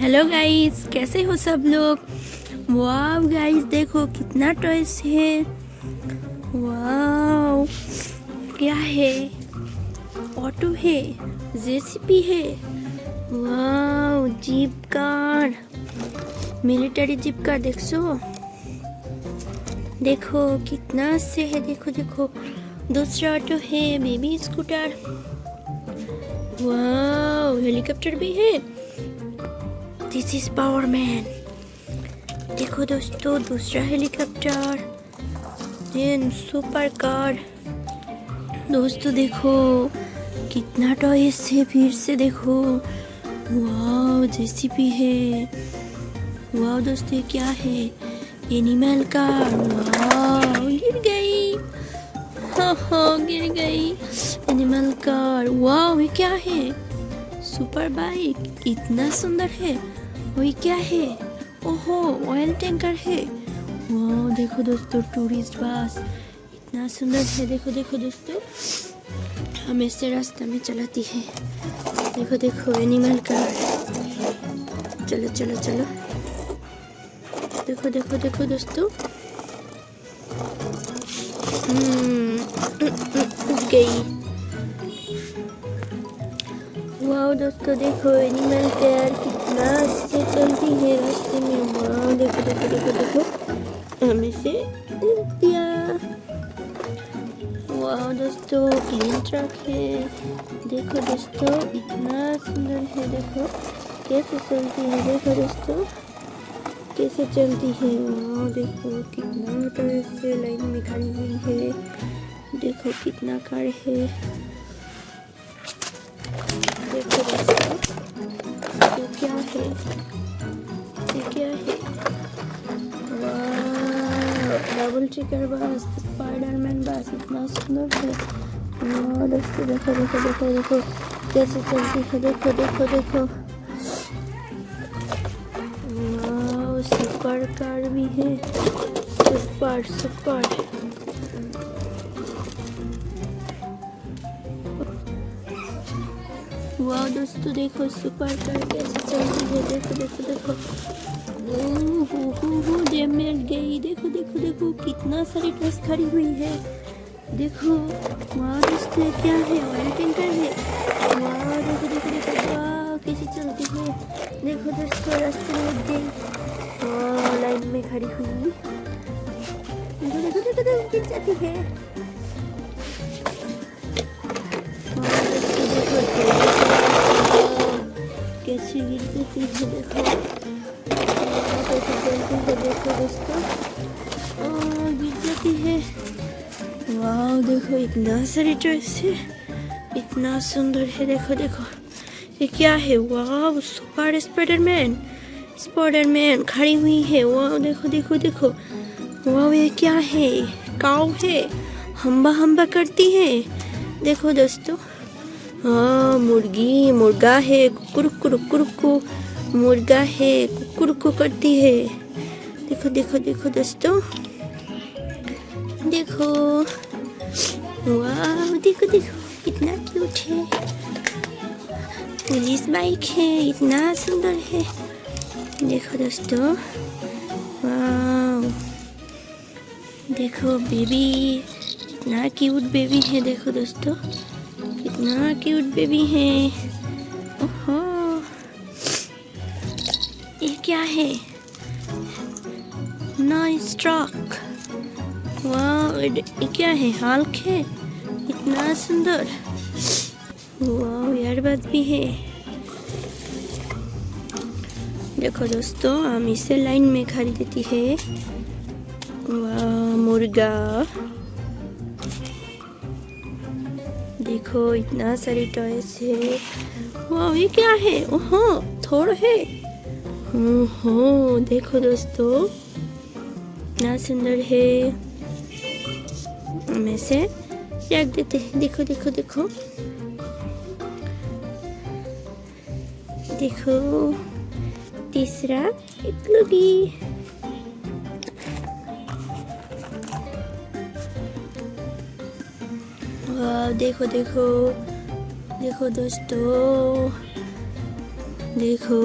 Hello guys, कैसे हो सब लोग। वाव गाइस, देखो कितना टॉयस है। वाव, क्या है? ऑटो है, जेसीबी है। Wow, jeep car, military jeep car. देखो कितना से है। देखो दूसरा ऑटो है, बेबी स्कूटर। वाव, हेलीकॉप्टर भी है। This is power man. देखो दोस्तों, दूसरा हेलीकॉप्टर, देन सुपर कार। दोस्तों देखो कितना टॉयस है। फिर से देखो, वाव, जेसीबी है। वाव दोस्तों, ये क्या है? Animal car. वाव, गिर गई। गिर गई एनिमल कार। वाव, ये क्या है? सुपर बाइक, इतना सुंदर है। वही क्या है? ओहो, ऑयल टैंकर है। वाह देखो दोस्तों, टूरिस्ट बस इतना सुंदर है। देखो दोस्तों, हमेशा रास्ता में चलाती है। देखो एनिमल कार। चलो। देखो दोस्तों, उठ गई। वाह दोस्तों, देखो एनिमल कार कितना से चलती है रास्ते में। वाह देखो हमें से दिया। वाह दोस्तों, क्लीन ट्रक है। देखो दोस्तों, इतना सुंदर है। देखो कैसे चलती है। देखो दोस्तों कैसे चलती है। वाह देखो कितना तरह से लाइन में खड़ी हुई है। देखो कितना कार है। देखो दोस्तों, ये क्या है? वाह, डबल ट्रिकर बस, स्पाइडरमैन बस, इतना सुंदर है। वाह दोस्तों, देखो कैसे चलती है। देखो। वाह, सुपर कार भी है। सुपर। वाह दोस्तों, देखो सुपर कार कैसे चलती है। देखो जैम में गई। देखो कितना सारी ट्रक्स खड़ी हुई है। देखो वाह दोस्तों, क्या है? ऑयल टैंकर है। वाह देखो वाह कैसे चलती है। देखो दोस्तों, रास्ते में लग गई। वाह, लाइन में खड़ी हुई। देखो गिर जाती है। कैसी गिर जाती है। देखो कैसे चलती है। देखो दोस्तों, गिर जाती है। वाह देखो, इतना सारी ड्रेस है, इतना सुंदर है। देखो ये क्या है? वाह, सुपर स्पाइडरमैन खड़ी हुई है। वाह देखो। वाह, ये क्या है? काऊ है, हम्बा करती है। देखो दोस्तों, हाँ, मुर्गा है, कुकुरुकु। मुर्गा है, कुकुरुकु करती है। देखो दोस्तों, देखो। वाह देखो कितना क्यूट है। पुलिस बाइक है, इतना सुंदर है। देखो दोस्तों, वाह देखो बेबी, कितना क्यूट बेबी है। देखो दोस्तों, कितना क्यूट बेबी है। ओहो, ये क्या है? Nice truck. वाह, ये क्या है? हल्क है, इतना सुंदर। वाह, एयरबैग भी है। देखो दोस्तों, हम इसे लाइन में खड़ी देती है। वाह, मुर्गा। देखो इतना सारी टॉयस है। वाह, ये क्या है? ओहो, थोड़ा है। ओहो, देखो दोस्तों, इतना सुंदर है। हम इसे रख देते हैं। देखो तीसरा इकलौगी। वाह देखो दोस्तों, देखो